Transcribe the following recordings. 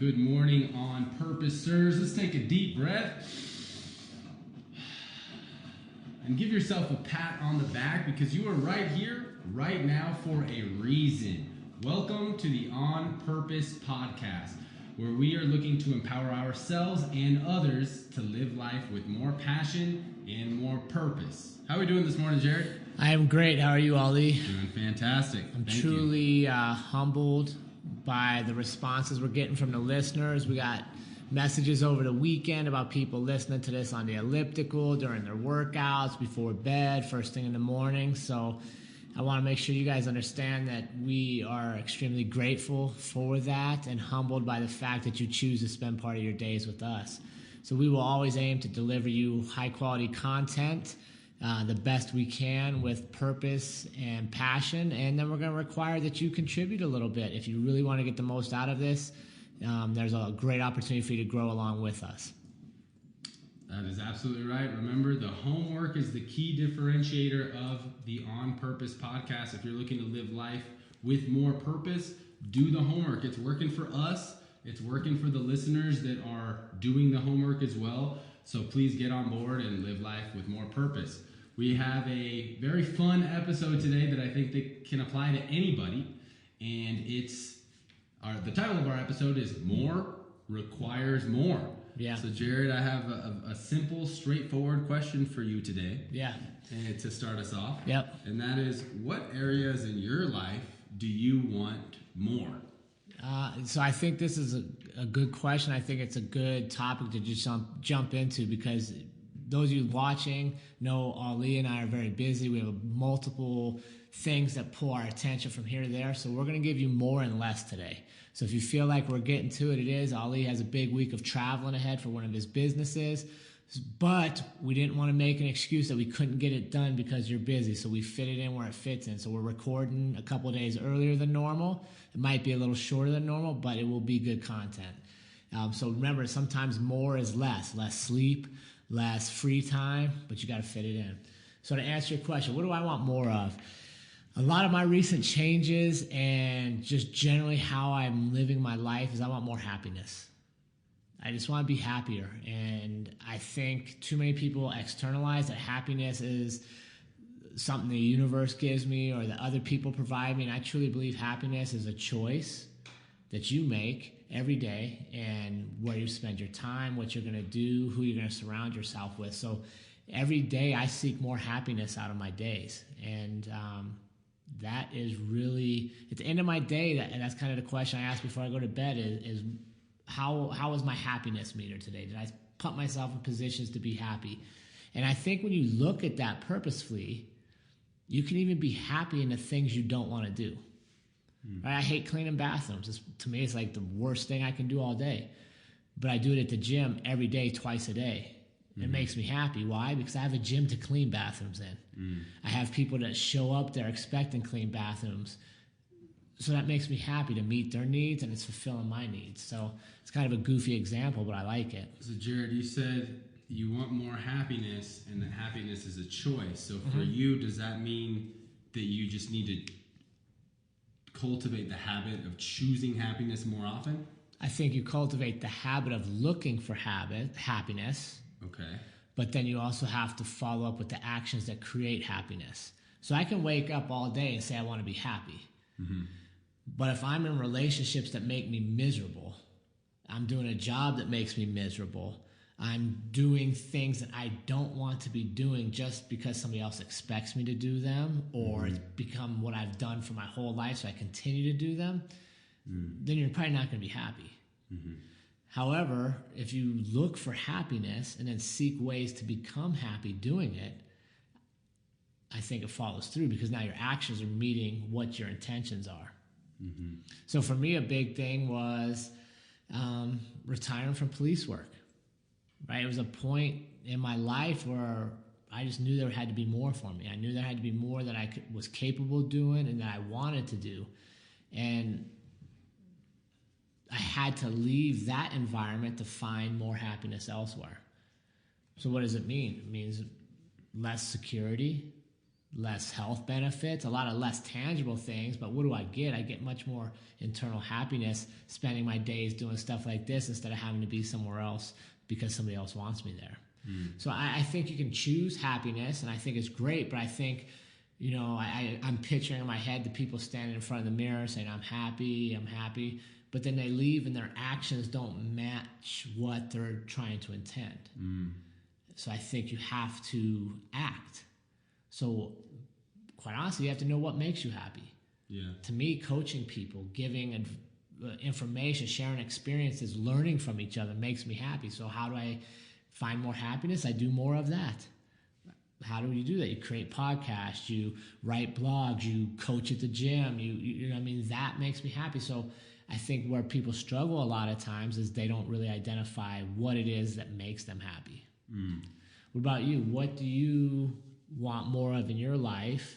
Good morning on purposers. Let's take a deep breath and give yourself a pat on the back because you are right here, right now for a reason. Welcome to the On Purpose podcast, where we are looking to empower ourselves and others to live life with more passion and more purpose. How are we doing this morning, Jared? I am great. How are you, Ali? Doing fantastic. I'm truly humbled by the responses we're getting from the listeners. We got messages over the weekend about people listening to this on the elliptical, during their workouts, before bed, first thing in the morning. So I want to make sure you guys understand that we are extremely grateful for that and humbled by the fact that you choose to spend part of your days with us. So we will always aim to deliver you high-quality content the best we can with purpose and passion, and then we're going to require that you contribute a little bit. If you really want to get the most out of this, there's a great opportunity for you to grow along with us. That is absolutely right. Remember, the homework is the key differentiator of the On Purpose podcast. If you're looking to live life with more purpose, do the homework. It's working for us. It's working for the listeners that are doing the homework as well. So please get on board and live life with more purpose. We have a very fun episode today that I think that can apply to anybody. And the title of our episode is More Requires More. Yeah. So Jared, I have a simple, straightforward question for you today. Yeah. And to start us off. Yep. And that is, what areas in your life do you want more? So I think this is a good question. I think it's a good topic to just jump into because those of you watching know Ali and I are very busy. We have multiple things that pull our attention from here to there. So we're going to give you more and less today. So if you feel like we're getting to it, it is. Ali has a big week of traveling ahead for one of his businesses. But we didn't want to make an excuse that we couldn't get it done because you're busy. So we fit it in where it fits in. So we're recording a couple of days earlier than normal. It might be a little shorter than normal, but it will be good content. So remember, sometimes more is less. Less sleep, less free time, but you got to fit it in. So to answer your question, what do I want more of? A lot of my recent changes and just generally how I'm living my life is I want more happiness. I just want to be happier. And I think too many people externalize that happiness is something the universe gives me or that other people provide me. And I truly believe happiness is a choice that you make every day and where you spend your time, what you're going to do, who you're going to surround yourself with. So every day I seek more happiness out of my days. And that is really, at the end of my day, and that's kind of the question I ask before I go to bed is how was my happiness meter today? Did I put myself in positions to be happy? And I think when you look at that purposefully, you can even be happy in the things you don't want to do. Right? I hate cleaning bathrooms. To me, it's like the worst thing I can do all day. But I do it at the gym every day, twice a day. It makes me happy. Why? Because I have a gym to clean bathrooms in. I have people that show up there expecting clean bathrooms. So that makes me happy to meet their needs, and it's fulfilling my needs. So it's kind of a goofy example, but I like it. So Jared, you said you want more happiness, and that happiness is a choice. So for you, does that mean that you just need to cultivate the habit of choosing happiness more often? I think you cultivate the habit of looking for happiness. Okay. But then you also have to follow up with the actions that create happiness. So I can wake up all day and say I want to be happy. But if I'm in relationships that make me miserable, I'm doing a job that makes me miserable, I'm doing things that I don't want to be doing just because somebody else expects me to do them, or it's become what I've done for my whole life, so I continue to do them, then you're probably not going to be happy. However, if you look for happiness and then seek ways to become happy doing it, I think it follows through because now your actions are meeting what your intentions are. So for me, a big thing was retiring from police work. Right? It was a point in my life where I just knew there had to be more for me. I knew there had to be more that I was capable of doing and that I wanted to do. And I had to leave that environment to find more happiness elsewhere. So what does it mean? It means less security, less health benefits, a lot of less tangible things. But what do I get? I get much more internal happiness spending my days doing stuff like this instead of having to be somewhere else because somebody else wants me there. So I think you can choose happiness, and I think it's great. But I think, I'm picturing in my head the people standing in front of the mirror saying, I'm happy. But then they leave and their actions don't match what they're trying to intend. So I think you have to act. So quite honestly, you have to know what makes you happy. Yeah. To me, coaching people, giving information, sharing experiences, learning from each other makes me happy. So how do I find more happiness? I do more of that. How do you do that? You create podcasts, you write blogs, you coach at the gym, you know what I mean? That makes me happy. So I think where people struggle a lot of times is they don't really identify what it is that makes them happy. What about you? What do you want more of in your life,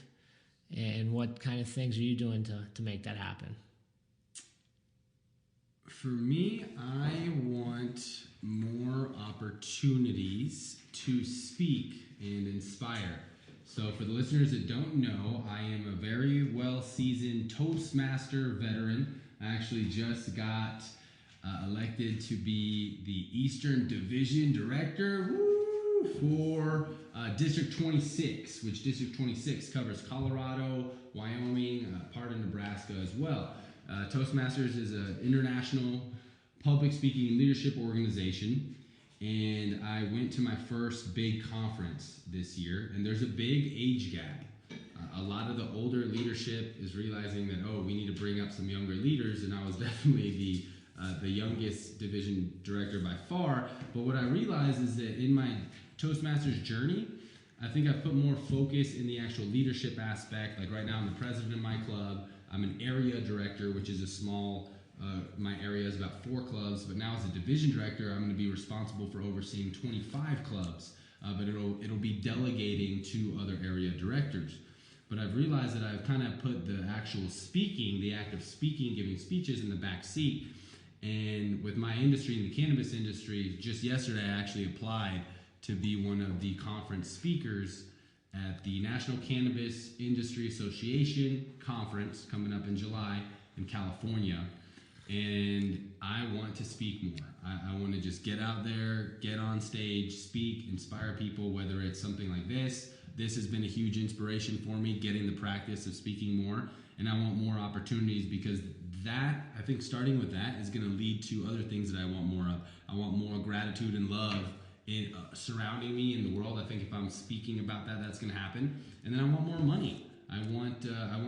and what kind of things are you doing to make that happen? For me, I want more opportunities to speak and inspire. So for the listeners that don't know, I am a very well-seasoned Toastmaster veteran. I actually just got elected to be the Eastern Division Director for District 26, which District 26 covers Colorado, Wyoming, part of Nebraska as well. Toastmasters is an international public speaking and leadership organization, and I went to my first big conference this year, and there's a big age gap. A lot of the older leadership is realizing that, we need to bring up some younger leaders, and I was definitely the youngest division director by far. But what I realized is that in my Toastmasters journey, I think I've put more focus in the actual leadership aspect. Like right now, I'm the president of my club. I'm an area director, which is a small, my area is about 4 clubs, but now as a division director, I'm going to be responsible for overseeing 25 clubs, but it'll be delegating to other area directors. But I've realized that I've kind of put the actual speaking, the act of speaking, giving speeches in the back seat. And with my industry, in the cannabis industry, just yesterday I actually applied to be one of the conference speakers at the National Cannabis Industry Association conference coming up in July in California. And I want to speak more. I want to just get out there, get on stage, speak, inspire people, whether it's something like this. This has been a huge inspiration for me, getting the practice of speaking more. And I want more opportunities, because that, I think starting with that is going to lead to other things that I want more of. I want more gratitude and love in surrounding me in the world. I think if I'm speaking about that, that's going to happen. And then I want more money. I want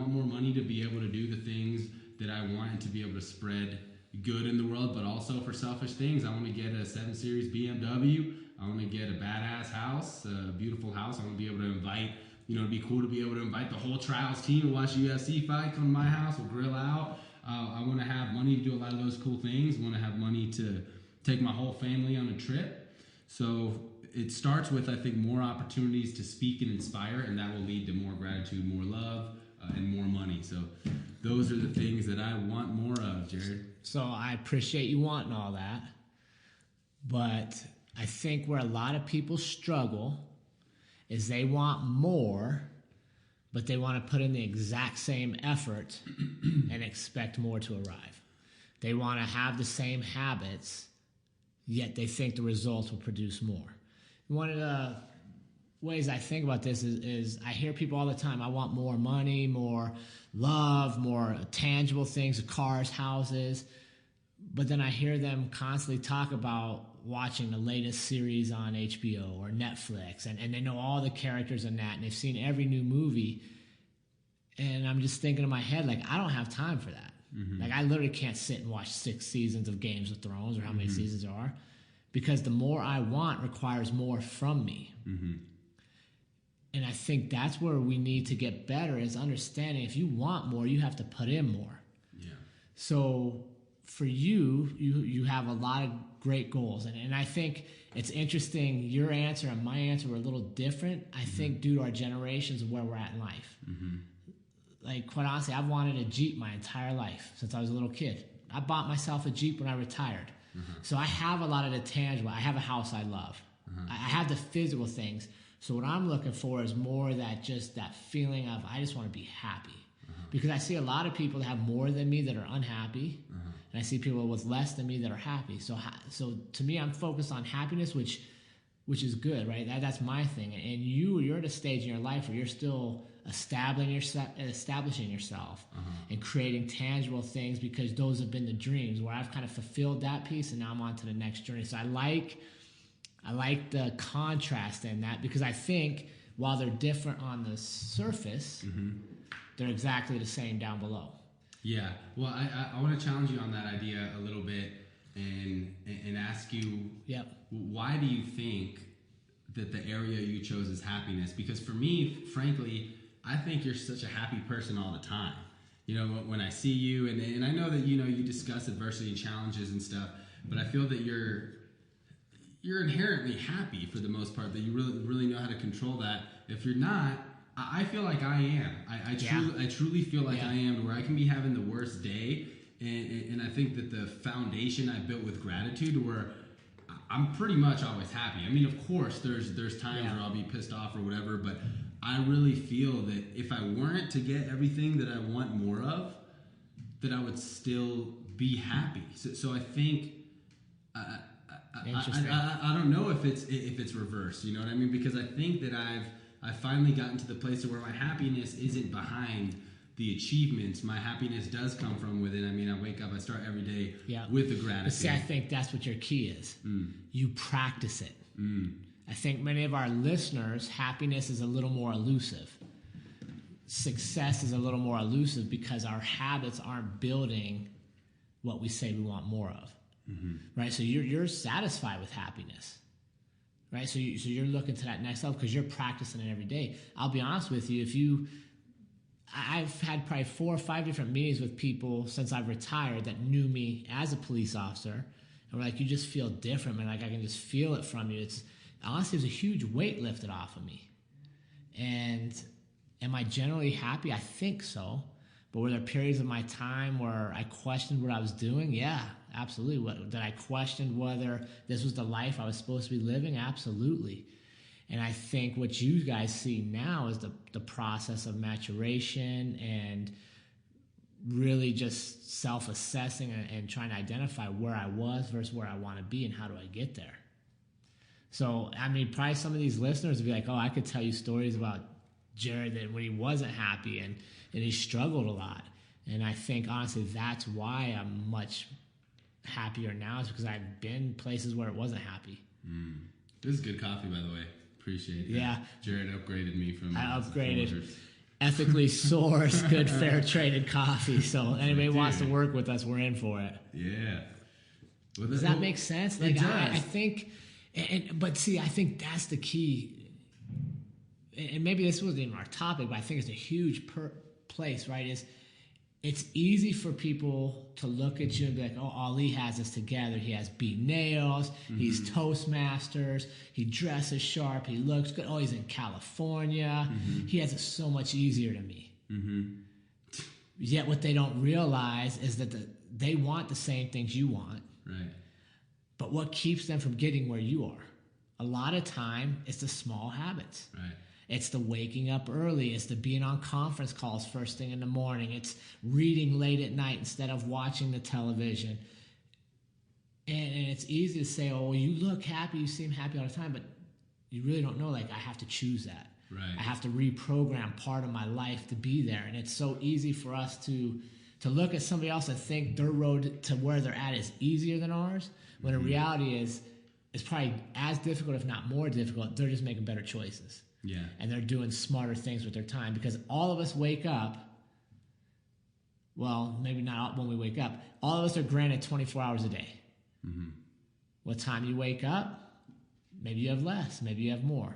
more money to be able to do the things that I want and to be able to spread good in the world, but also for selfish things. I want to get a 7 Series BMW. I want to get a badass house, a beautiful house. I want to be able to invite, it'd be cool to be able to invite the whole Trials team to watch UFC fight, come to my house, we'll grill out. I want to have money to do a lot of those cool things. I want to have money to take my whole family on a trip. So it starts with, I think, more opportunities to speak and inspire, and that will lead to more gratitude, more love, and more money. So those are the things that I want more of, Jared. So I appreciate you wanting all that, but I think where a lot of people struggle is they want more, but they want to put in the exact same effort and expect more to arrive. They want to have the same habits, yet they think the results will produce more. One of the ways I think about this is I hear people all the time, I want more money, more love, more tangible things, cars, houses. But then I hear them constantly talk about watching the latest series on HBO or Netflix, and they know all the characters in that, and they've seen every new movie. And I'm just thinking in my head, like, I don't have time for that. Mm-hmm. Like, I literally can't sit and watch 6 seasons of Games of Thrones or how many seasons there are, because the more I want requires more from me. Mm-hmm. And I think that's where we need to get better, is understanding if you want more, you have to put in more. Yeah. So for you have a lot of great goals. And I think it's interesting, your answer and my answer were a little different, I think, due to our generations of where we're at in life. Mm-hmm. Like, quite honestly, I've wanted a Jeep my entire life since I was a little kid. I bought myself a Jeep when I retired. Mm-hmm. So I have a lot of the tangible. I have a house I love. Mm-hmm. I have the physical things. So what I'm looking for is more that feeling of I just want to be happy. Because I see a lot of people that have more than me that are unhappy, and I see people with less than me that are happy. So to me, I'm focused on happiness, which is good, right? That's my thing. And you're at a stage in your life where you're still establishing yourself and creating tangible things, because those have been the dreams where I've kind of fulfilled that piece, and now I'm on to the next journey. So I like the contrast in that, because I think while they're different on the surface, they're exactly the same down below. Yeah. Well, I want to challenge you on that idea a little bit and ask you, why do you think that the area you chose is happiness? Because for me, frankly, I think you're such a happy person all the time. You know, when I see you, and I know that, you know, you discuss adversity and challenges and stuff, but I feel that you're inherently happy for the most part, that you really know how to control that. If you're not, I feel like I am. I truly feel like I am, where I can be having the worst day, and I think that the foundation I built with gratitude, where I'm pretty much always happy. I mean, of course, there's times where I'll be pissed off or whatever, but I really feel that if I weren't to get everything that I want more of, that I would still be happy. So I think I don't know if it's reversed. You know what I mean? Because I think that I've finally gotten to the place where my happiness isn't behind the achievements. My happiness does come from within. I mean, I wake up, I start every day with the gratitude. But see, I think that's what your key is. You practice it. I think many of our listeners, happiness is a little more elusive. Success is a little more elusive because our habits aren't building what we say we want more of. Right? So you're satisfied with happiness. Right? So you're looking to that next level because you're practicing it every day. I'll be honest with you, I've had probably 4 or 5 different meetings with people since I've retired that knew me as a police officer. And we're like, you just feel different, man. Like, I can just feel it from you. Honestly, it was a huge weight lifted off of me. And am I generally happy? I think so. But were there periods of my time where I questioned what I was doing? Yeah, absolutely. Did I question whether this was the life I was supposed to be living? Absolutely. And I think what you guys see now is the process of maturation and really just self-assessing and trying to identify where I was versus where I want to be and how do I get there. So, I mean, probably some of these listeners would be like, oh, I could tell you stories about Jared that when he wasn't happy and he struggled a lot. And I think, honestly, that's why I'm much happier now, is because I've been places where it wasn't happy. This is good coffee, by the way. Appreciate that. Yeah. Jared upgraded me from... I upgraded. Ethically sourced, good, fair traded coffee. So anybody wants to work with us, we're in for it. Yeah. Well, does that make sense? Like, it does. I think... But see, I think that's the key. And maybe this wasn't even our topic, but I think it's a huge place, right? It's easy for people to look at you and be like, oh, Ali has this together. He has beat nails. He's Toastmasters. He dresses sharp. He looks good. Oh, he's in California. He has it so much easier than me. Yet what they don't realize is that they want the same things you want. Right. But what keeps them from getting where you are? A lot of time, it's the small habits. Right. It's the waking up early. It's the being on conference calls first thing in the morning. It's reading late at night instead of watching the television. And it's easy to say, oh, well, you look happy. You seem happy all the time. But you really don't know, like, I have to choose that. Right. I have to reprogram part of my life to be there. And it's so easy for us to look at somebody else and think their road to where they're at is easier than ours, when in reality it's probably as difficult, if not more difficult. They're just making better choices. Yeah. And they're doing smarter things with their time, because all of us wake up, well, maybe not when we wake up, all of us are granted 24 hours a day. What time you wake up, maybe you have less, maybe you have more,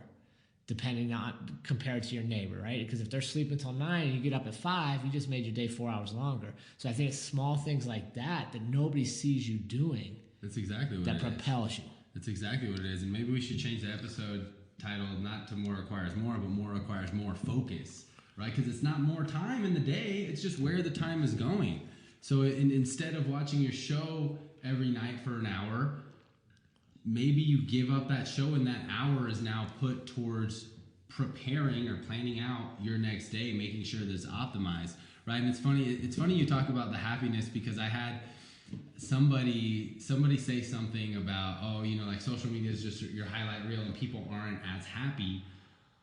depending on, compared to your neighbor, right? Because if they're sleeping till 9 and you get up at 5, you just made your day 4 hours longer. So I think it's small things like that nobody sees you doing. That's exactly what that propels you. That's exactly what it is. And maybe we should change the episode title not to More Requires More, but More Requires More Focus, right? Because it's not more time in the day, it's just where the time is going. So instead of watching your show every night for an hour, maybe you give up that show and that hour is now put towards preparing or planning out your next day, making sure that it's optimized, right? And it's funny you talk about the happiness, because I had somebody say something about, oh, like social media is just your highlight reel and people aren't as happy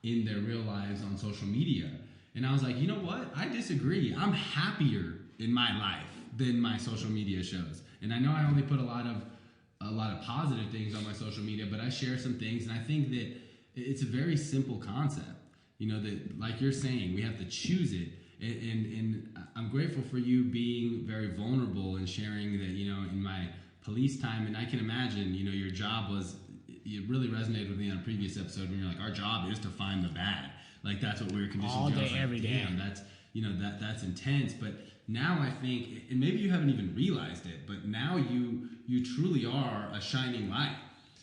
in their real lives on social media. And I was like, you know what? I disagree. I'm happier in my life than my social media shows. And I know I only put a lot of positive things on my social media, but I share some things, and I think that it's a very simple concept. That, like you're saying, we have to choose it. And I'm grateful for you being very vulnerable and sharing that, in my police time, and I can imagine, your job was, it really resonated with me on a previous episode when you're like, our job is to find the bad. Like, that's what we were conditioned all to do. day, every day. That's, that's intense. But now I think, and maybe you haven't even realized it, but now you truly are a shining light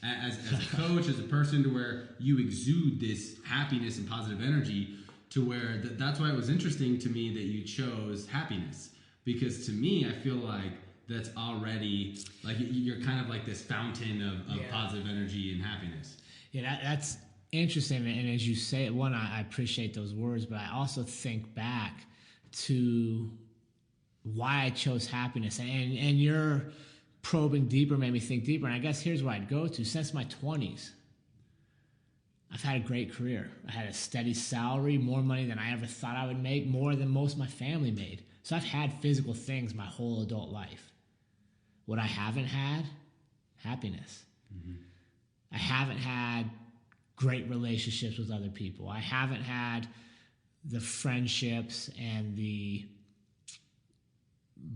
as a coach, as a person, to where you exude this happiness and positive energy, to where that's why it was interesting to me that you chose happiness, because to me, I feel like that's already, like, you're kind of like this fountain of positive energy and happiness. Yeah, that's interesting. And as you say it, one, I appreciate those words, but I also think back to why I chose happiness. And your probing deeper made me think deeper. And I guess here's where I'd go to. Since my 20s, I've had a great career. I had a steady salary, more money than I ever thought I would make, more than most of my family made. So I've had physical things my whole adult life. What I haven't had, happiness. Mm-hmm. I haven't had great relationships with other people. I haven't had the friendships and the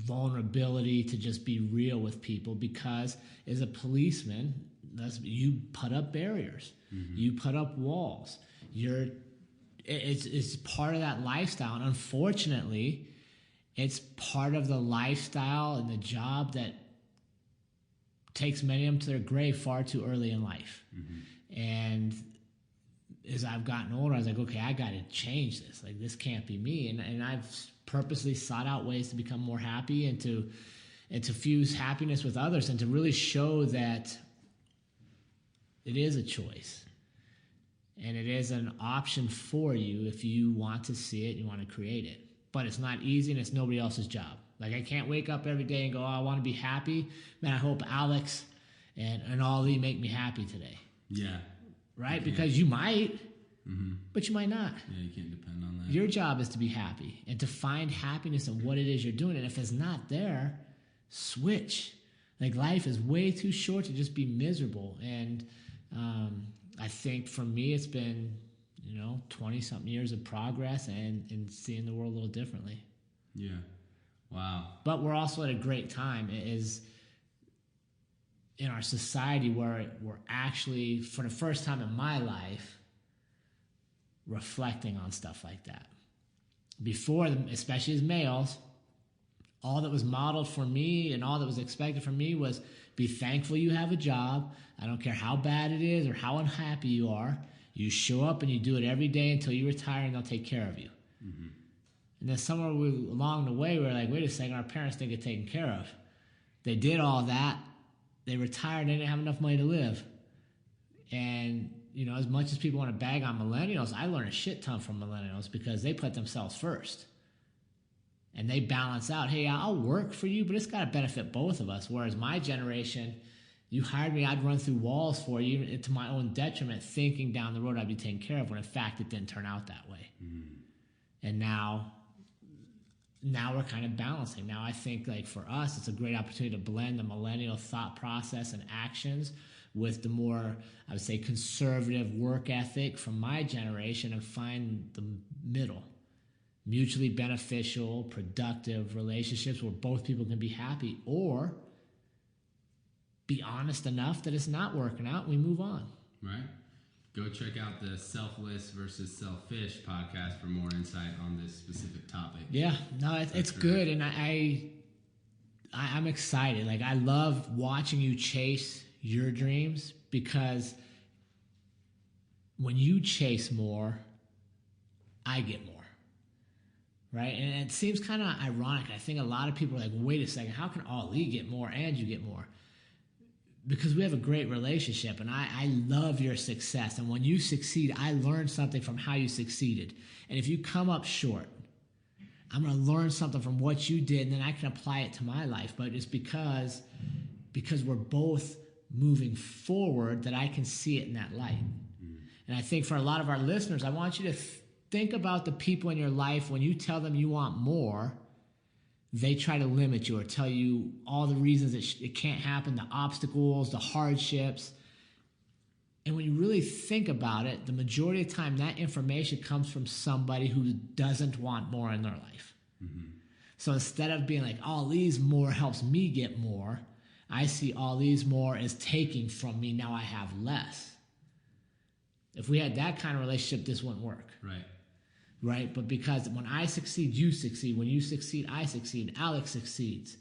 vulnerability to just be real with people, because as a policeman, you put up barriers. Mm-hmm. You put up walls. It's part of that lifestyle. And unfortunately, it's part of the lifestyle and the job that takes many of them to their grave far too early in life. Mm-hmm. And as I've gotten older, I was like, okay, I got to change this. Like, this can't be me. And I've purposely sought out ways to become more happy and to fuse happiness with others, and to really show that it is a choice. And it is an option for you if you want to see it, you want to create it. But it's not easy, and it's nobody else's job. Like, I can't wake up every day and go, oh, I want to be happy. Man, I hope Alex and Ali make me happy today. Yeah. Right? Because you might, but you might not. Yeah, you can't depend on that. Your job is to be happy and to find happiness in what it is you're doing. And if it's not there, switch. Like, life is way too short to just be miserable. And I think for me, it's been, 20-something years of progress and seeing the world a little differently. Yeah. Wow. But we're also at a great time is in our society where we're actually, for the first time in my life, reflecting on stuff like that. Before, especially as males, all that was modeled for me and all that was expected from me was be thankful you have a job. I don't care how bad it is or how unhappy you are. You show up and you do it every day until you retire, and they'll take care of you. Mm-hmm. And then somewhere along the way, we're like, wait a second, our parents didn't get taken care of. They did all that. They retired. They didn't have enough money to live. And, as much as people want to bag on millennials, I learned a shit ton from millennials because they put themselves first. And they balance out, hey, I'll work for you, but it's got to benefit both of us. Whereas my generation, you hired me, I'd run through walls for you to my own detriment, thinking down the road I'd be taken care of, when in fact it didn't turn out that way. Mm. And now we're kind of balancing. Now I think, like, for us, it's a great opportunity to blend the millennial thought process and actions with the more, I would say, conservative work ethic from my generation, and find the middle. Mutually beneficial, productive relationships where both people can be happy, or be honest enough that it's not working out and we move on. Right. Go check out the Selfless versus Selfish podcast for more insight on this specific topic. Yeah, no, it's good. And I'm excited. Like, I love watching you chase your dreams, because when you chase more, I get more. Right? And it seems kind of ironic. I think a lot of people are like, wait a second, how can Ali get more and you get more? because we have a great relationship, and I love your success. And when you succeed, I learn something from how you succeeded. And if you come up short, I'm going to learn something from what you did, and then I can apply it to my life. But it's because we're both moving forward that I can see it in that light. And I think for a lot of our listeners, I want you to think about the people in your life when you tell them you want more, they try to limit you or tell you all the reasons it can't happen, the obstacles, the hardships. And when you really think about it, the majority of the time that information comes from somebody who doesn't want more in their life. Mm-hmm. So instead of being like, all these more helps me get more, I see all these more as taking from me. Now I have less. If we had that kind of relationship, this wouldn't work. Right? But because when I succeed, you succeed. When you succeed, I succeed. Alex succeeds.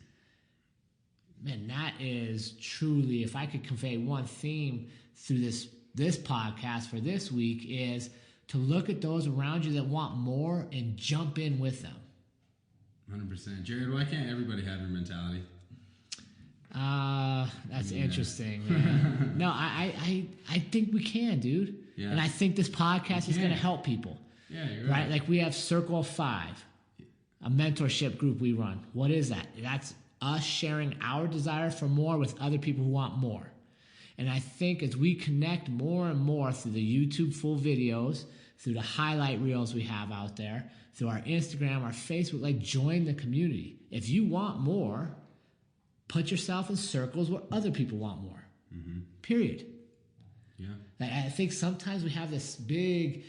Man, that is truly, if I could convey one theme through this podcast for this week, is to look at those around you that want more and jump in with them. 100%. Jared, why can't everybody have your mentality? That's interesting, man. No, I think we can, dude. Yeah. And I think this podcast is going to help people. Yeah, you're right. Like we have Circle of Five, a mentorship group we run. What is that? That's us sharing our desire for more with other people who want more. And I think as we connect more and more through the YouTube full videos, through the highlight reels we have out there, through our Instagram, our Facebook, like join the community. If you want more, put yourself in circles where other people want more. Mm-hmm. Period. Yeah. Like, I think sometimes we have this big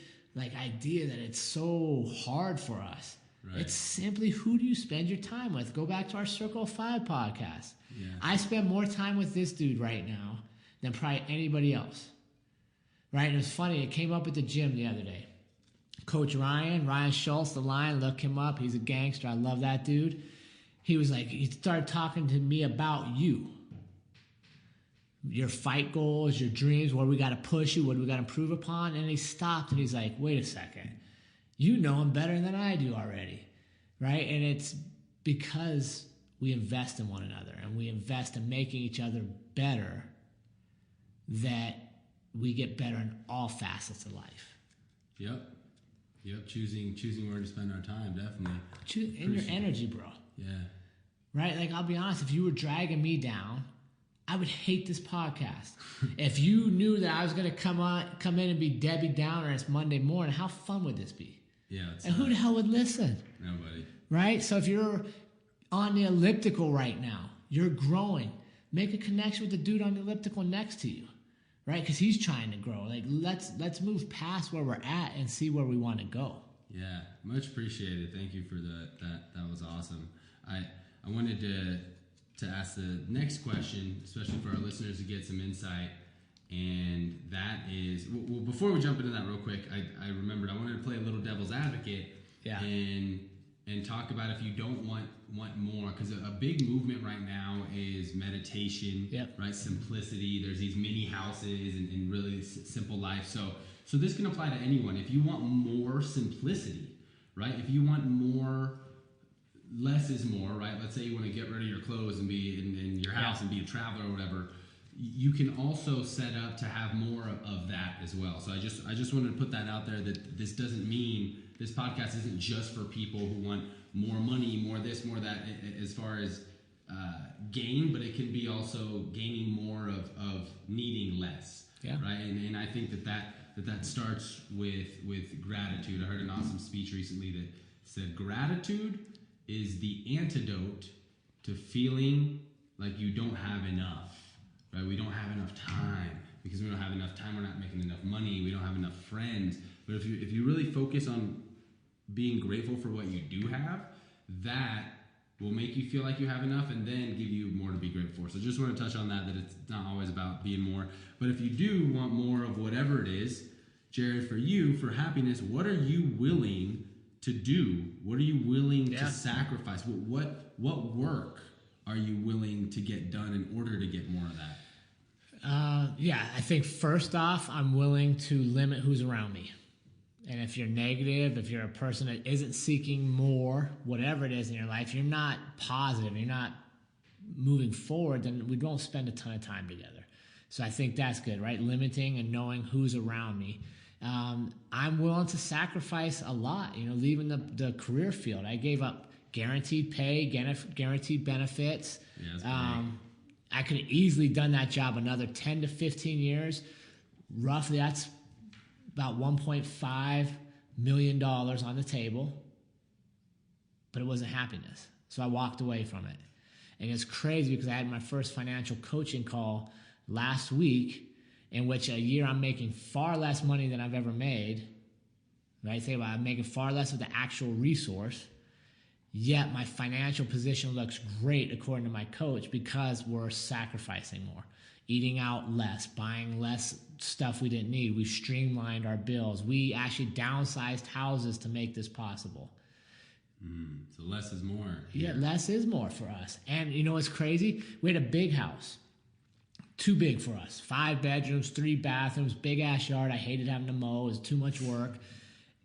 idea that it's so hard for us. Right. It's simply, who do you spend your time with? Go back to our Circle of Five podcast. Yeah. I spend more time with this dude right now than probably anybody else. Right? And it was funny. It came up at the gym the other day. Coach Ryan Schultz, the Lion, look him up. He's a gangster. I love that dude. He was like, he started talking to me about you. Your fight goals, your dreams, where we got to push you, what do we got to improve upon? And he stopped and he's like, wait a second. You know him better than I do already, right? And it's because we invest in one another and we invest in making each other better that we get better in all facets of life. Yep. Choosing where to spend our time, definitely. And your energy, bro. Yeah. Right? Like, I'll be honest, if you were dragging me down, I would hate this podcast. If you knew that I was going to come in and be Debbie Downer and it's Monday morning, how fun would this be? Yeah. And who the hell would listen? Nobody. Right? So if you're on the elliptical right now, you're growing, make a connection with the dude on the elliptical next to you. Right? Because he's trying to grow. Like, let's move past where we're at and see where we want to go. Yeah. Much appreciated. Thank you for that was awesome. I wanted to ask the next question, especially for our listeners to get some insight, and that is, well, before we jump into that real quick, I remembered I wanted to play a little devil's advocate, and talk about if you don't want more, because a big movement right now is meditation, right? Simplicity. There's these mini houses and really simple life. So this can apply to anyone. If you want more simplicity, right? If you want more, less is more, right? Let's say you want to get rid of your clothes and be in your house and be a traveler or whatever. You can also set up to have more of that as well. So I just wanted to put that out there, that this doesn't mean this podcast isn't just for people who want more money, more this, more that, as far as gain, but it can be also gaining more of needing less, right? And I think that starts with gratitude. I heard an awesome speech recently that said gratitude is the antidote to feeling like you don't have enough, right? We don't have enough time. Because we don't have enough time, we're not making enough money, we don't have enough friends. But if you really focus on being grateful for what you do have, that will make you feel like you have enough and then give you more to be grateful for. So just want to touch on that it's not always about being more. But if you do want more of whatever it is, Jared, for you, for happiness, what are you willing to do? What are you willing to sacrifice? What work are you willing to get done in order to get more of that? I think first off, I'm willing to limit who's around me. And if you're negative, if you're a person that isn't seeking more, whatever it is in your life, you're not positive, you're not moving forward, then we don't spend a ton of time together. So I think that's good, right? Limiting and knowing who's around me. I'm willing to sacrifice a lot, leaving the career field. I gave up guaranteed pay, guaranteed benefits. Yeah, I could have easily done that job another 10 to 15 years. Roughly, that's about $1.5 million on the table, but it wasn't happiness. So I walked away from it. And it's crazy because I had my first financial coaching call last week, in which a year I'm making far less money than I've ever made. Right? Think about it, I'm making far less of the actual resource. Yet my financial position looks great according to my coach because we're sacrificing more, eating out less, buying less stuff we didn't need. We streamlined our bills. We actually downsized houses to make this possible. So less is more. Yeah, less is more for us. And you know what's crazy? We had a big house. Too big for us. 5 bedrooms, 3 bathrooms, big ass yard. I hated having to mow. It was too much work.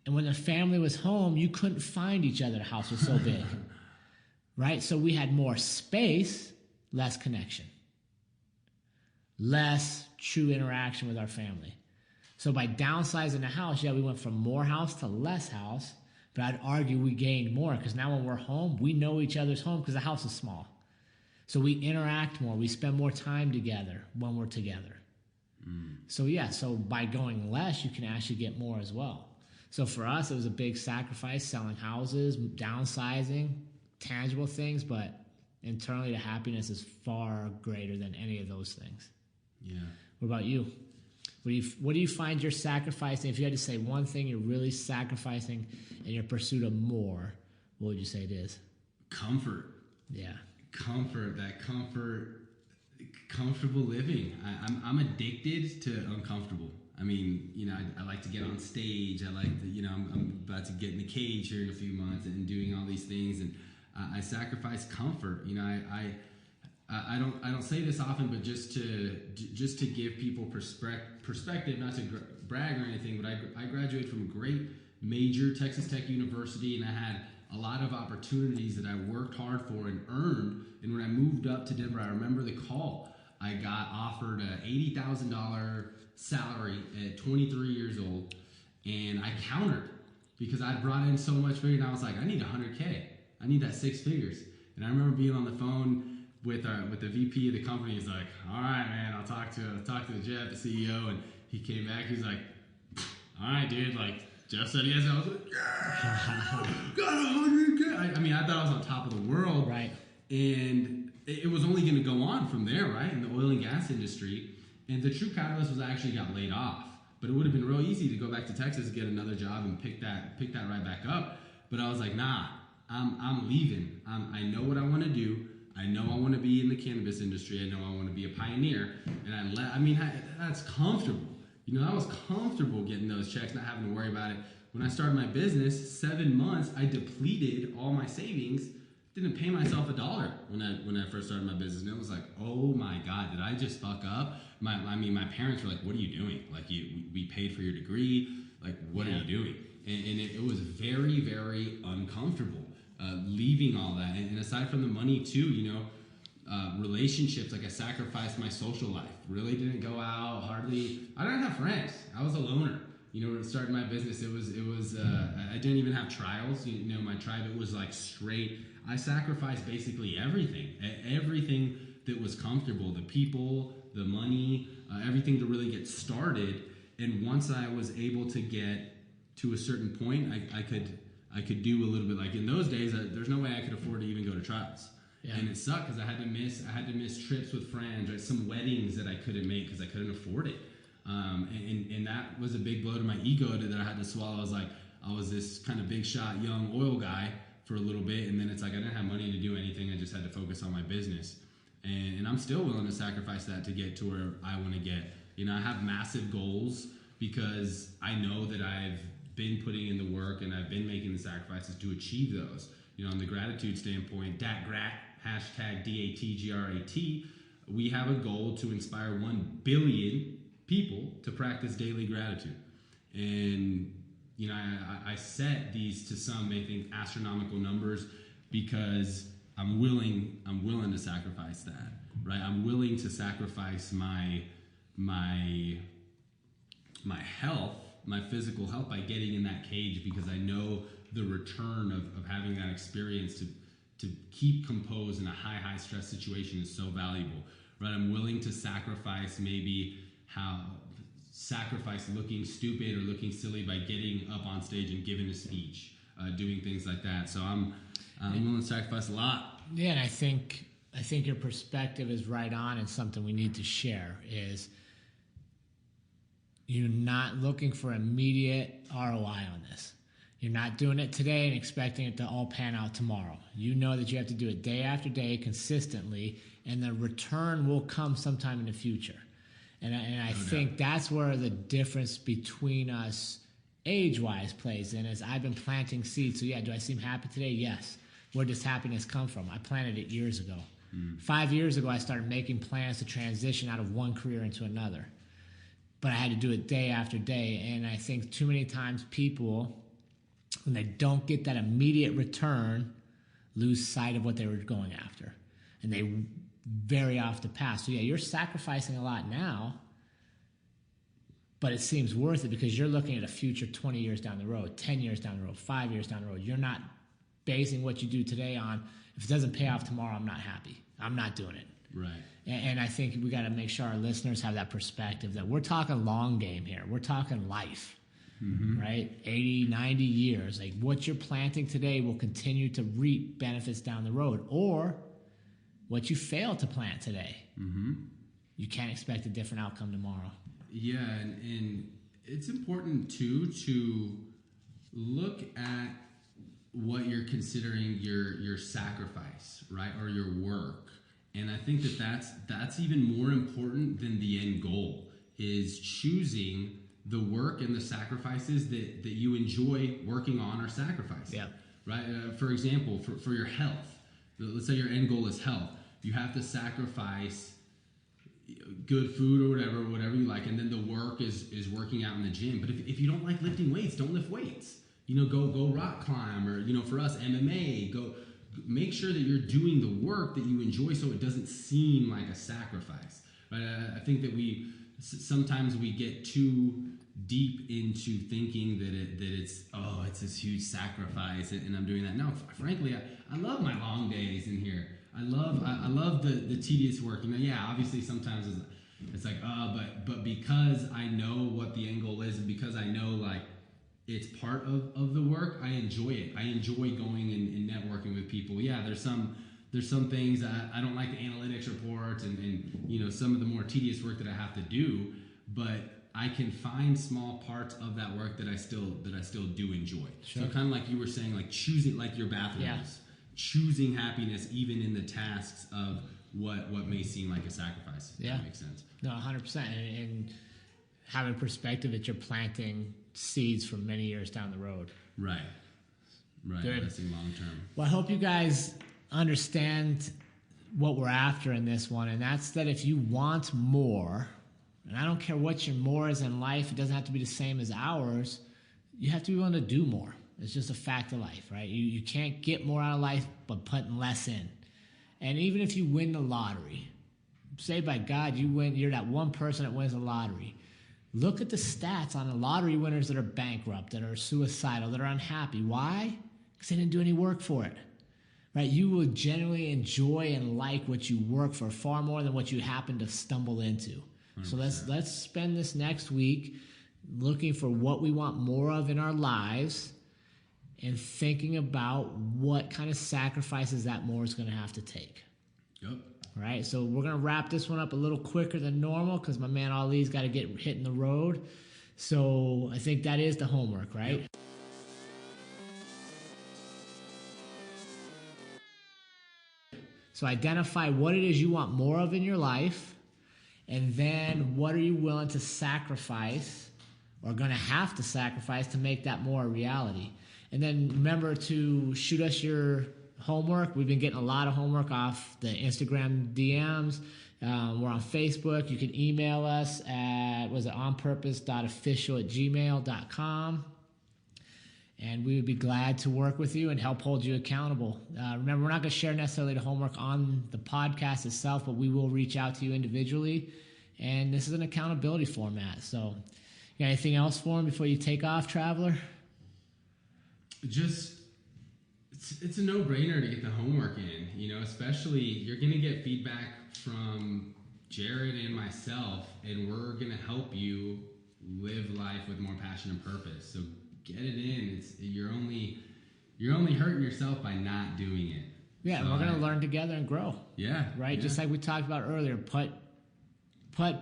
And when the family was home, you couldn't find each other. The house was so big. Right? So we had more space, less connection. Less true interaction with our family. So by downsizing the house, we went from more house to less house. But I'd argue we gained more because now when we're home, we know each other's home because the house is small. So we interact more. We spend more time together when we're together. So by going less, you can actually get more as well. So for us, it was a big sacrifice, selling houses, downsizing, tangible things, but internally the happiness is far greater than any of those things. Yeah. What about you? What do you find you're sacrificing? If you had to say one thing you're really sacrificing in your pursuit of more, what would you say it is? Comfort. Yeah. Comfortable living. I'm addicted to uncomfortable. I mean, I like to get on stage. I like to, I'm about to get in the cage here in a few months and doing all these things, and I sacrifice comfort. I don't say this often, but just to give people perspective, not to brag or anything, but I graduated from a great major, Texas Tech University, and I had a lot of opportunities that I worked hard for and earned. And when I moved up to Denver, I remember the call. I got offered a $80,000 salary at 23 years old, and I countered because I'd brought in so much bigger, and I was like, I need $100K. I need that 6 figures. And I remember being on the phone with the VP of the company. He's like, all right, man, I'll talk to the Jeff, the CEO, and he came back. He's like, all right, dude, like Jeff said he has. I was like, yeah, got $100K. I mean, I thought I was on top of the world, Right? And it was only going to go on from there, right? In the oil and gas industry. And the true catalyst was I actually got laid off. But it would have been real easy to go back to Texas and get another job and pick that right back up. But I was like, nah, I'm leaving. I know what I want to do. I know I want to be in the cannabis industry. I know I want to be a pioneer. And that's comfortable. I was comfortable getting those checks, not having to worry about it. When I started my business, 7 months, I depleted all my savings. Didn't pay myself $1 when I first started my business, and it was like, oh my God, did I just fuck up? My parents were like, what are you doing? Like, we paid for your degree. Like, what are you doing? And it was very, very uncomfortable leaving all that. And aside from the money too, relationships, like I sacrificed my social life. Really didn't go out hardly. I didn't have friends. I was a loner. When I started my business, it was I didn't even have trials. My tribe, it was like straight. I sacrificed basically everything that was comfortable, the people, the money, everything to really get started. And once I was able to get to a certain point, I could do a little bit. Like in those days, there's no way I could afford to even go to trials. Yeah. And it sucked because I had to miss trips with friends, or some weddings that I couldn't make because I couldn't afford it. And that was a big blow to my ego that I had to swallow. I was this kind of big shot young oil guy for a little bit, and then it's like I didn't have money to do anything. I just had to focus on my business, and I'm still willing to sacrifice that to get to where I want to get. I have massive goals because I know that I've been putting in the work and I've been making the sacrifices to achieve those. On the gratitude standpoint, DATGRAT, #DATGRAT, we have a goal to inspire 1 billion people to practice daily gratitude. And I set these to some may think astronomical numbers because I'm willing to sacrifice that, right? I'm willing to sacrifice my health, my physical health, by getting in that cage, because I know the return of having that experience to keep composed in a high stress situation is so valuable, right? I'm willing to sacrifice sacrifice looking stupid or looking silly by getting up on stage and giving a speech, doing things like that. So I'm willing to sacrifice a lot. Yeah, and I think your perspective is right on, and something we need to share is you're not looking for immediate ROI on this. You're not doing it today and expecting it to all pan out tomorrow. You know that you have to do it day after day consistently, and the return will come sometime in the future. And I think that's where the difference between us age-wise plays in, is I've been planting seeds. So yeah, do I seem happy today? Yes. Where does happiness come from? I planted it years ago. 5 years ago, I started making plans to transition out of one career into another. But I had to do it day after day. And I think too many times people, when they don't get that immediate return, lose sight of what they were going after. And they very off the path. So yeah, you're sacrificing a lot now, but it seems worth it because you're looking at a future 20 years down the road, 10 years down the road, 5 years down the road. You're not basing what you do today on, if it doesn't pay off tomorrow, I'm not happy. I'm not doing it. Right. And I think we got to make sure our listeners have that perspective that we're talking long game here. We're talking life, right? 80, 90 years. Like what you're planting today will continue to reap benefits down the road. Or what you fail to plant today, you can't expect a different outcome tomorrow. Yeah, and it's important too to look at what you're considering your sacrifice, right, or your work. And I think that's even more important than the end goal, is choosing the work and the sacrifices that you enjoy working on or sacrificing. Yeah. Right. For example, for your health, let's say your end goal is health. You have to sacrifice good food or whatever you like, and then the work is working out in the gym. But if you don't like lifting weights, don't lift weights. Go rock climb, or for us, MMA. Go make sure that you're doing the work that you enjoy, so it doesn't seem like a sacrifice. Right? I think that sometimes we get too deep into thinking that it's this huge sacrifice, and I'm doing that. No, frankly, I love my long days in here. I love the tedious work. Yeah, obviously sometimes it's like, but because I know what the end goal is, and because I know like it's part of the work, I enjoy it. I enjoy going and networking with people. Yeah, there's some things I don't like, the analytics reports and some of the more tedious work that I have to do, but I can find small parts of that work that I still do enjoy. Sure. So kind of like you were saying, like choosing, like your bathrooms. Yeah. Choosing happiness even in the tasks of what may seem like a sacrifice. If that makes sense. No, 100%. And having perspective that you're planting seeds for many years down the road. Right. Good. Investing long term. Well, I hope you guys understand what we're after in this one, and that's that if you want more, and I don't care what your more is in life, it doesn't have to be the same as ours, you have to be willing to do more. It's just a fact of life, right? You can't get more out of life by putting less in. And even if you win the lottery, say by God you're that one person that wins the lottery. Look at the stats on the lottery winners that are bankrupt, that are suicidal, that are unhappy. Why? Because they didn't do any work for it, right? You will genuinely enjoy and like what you work for far more than what you happen to stumble into. 100%. So let's spend this next week looking for what we want more of in our lives, and thinking about what kind of sacrifices that more is going to have to take. Yep. All right, so we're going to wrap this one up a little quicker than normal because my man Ali's got to get hitting the road. So I think that is the homework, right? Yep. So identify what it is you want more of in your life, and then what are you willing to sacrifice or going to have to sacrifice to make that more a reality. And then remember to shoot us your homework. We've been getting a lot of homework off the Instagram DMs. We're on Facebook. You can email us at onpurpose.official@gmail.com. And we would be glad to work with you and help hold you accountable. Remember, we're not going to share necessarily the homework on the podcast itself, but we will reach out to you individually. And this is an accountability format. So, you got anything else for him before you take off, Traveler? Just, it's a no-brainer to get the homework in, especially you're going to get feedback from Jared and myself, and we're going to help you live life with more passion and purpose. So get it in. You're only hurting yourself by not doing it. Yeah, so we're going to learn together and grow. Yeah. Right? Yeah. Just like we talked about earlier, put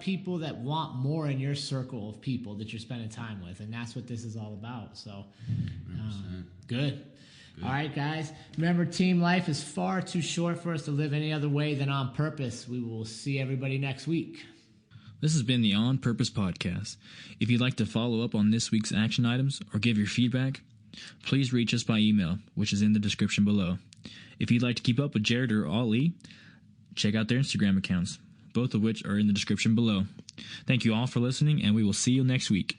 people that want more in your circle of people that you're spending time with, and that's what this is all about. So, good. All right, guys. Remember, team life is far too short for us to live any other way than on purpose. We will see everybody next week. This has been the On Purpose Podcast. If you'd like to follow up on this week's action items or give your feedback, please reach us by email, which is in the description below. If you'd like to keep up with Jared or Ali, check out their Instagram accounts, both of which are in the description below. Thank you all for listening, and we will see you next week.